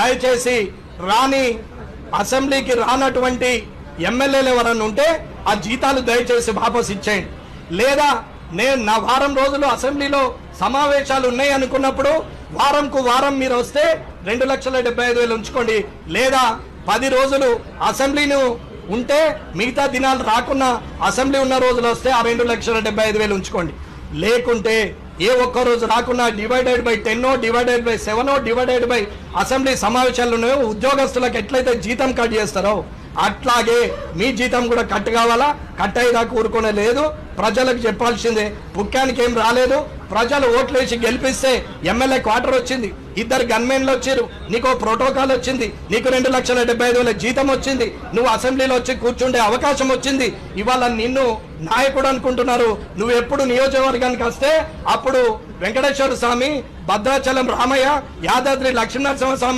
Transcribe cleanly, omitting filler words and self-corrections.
దయచేసి రాని అసెంబ్లీకి రానటువంటి ఎమ్మెల్యేలు ఎవరన్నా ఉంటే ఆ జీతాలు దయచేసి వాపస్ ఇచ్చేయండి. లేదా నేను నా వారం రోజులు అసెంబ్లీలో సమావేశాలు ఉన్నాయి అనుకున్నప్పుడు వారంకు వారం మీరు వస్తే 2,75,000 ఉంచుకోండి. లేదా 10 రోజులు అసెంబ్లీను ఉంటే మిగతా దినాలు రాకున్నా అసెంబ్లీ ఉన్న రోజులు వస్తే ఆ 2,75,000 ఉంచుకోండి. లేకుంటే ఏ ఒక్క రోజు రాకున్నా divided by 10 divided by 7 divided by assembly సమావేశాలు ఉన్నాయో ఉద్యోగస్తులకు ఎట్లయితే జీతం కట్ చేస్తారో అట్లాగే మీ జీతం కూడా కట్ కావాలా. కట్ అయ్యేదాకా ఊరుకునే లేదు. ప్రజలకు చెప్పాల్సిందే. ముఖ్యానికి ఏం రాలేదు. ప్రజలు ఓట్లేసి గెలిపిస్తే ఎమ్మెల్యే క్వార్టర్ వచ్చింది, 2 గన్మెన్లు వచ్చారు, నీకు ప్రోటోకాల్ వచ్చింది, నీకు 2,75,000 జీతం వచ్చింది, నువ్వు అసెంబ్లీలో వచ్చి కూర్చుండే అవకాశం వచ్చింది. ఇవాళ నిన్ను నాయకుడు అనుకుంటున్నారు. నువ్వు ఎప్పుడు నియోజకవర్గానికి వస్తే అప్పుడు వెంకటేశ్వర స్వామి, భద్రాచలం రామయ్య, యాదాద్రి లక్ష్మీనరసింహ స్వామి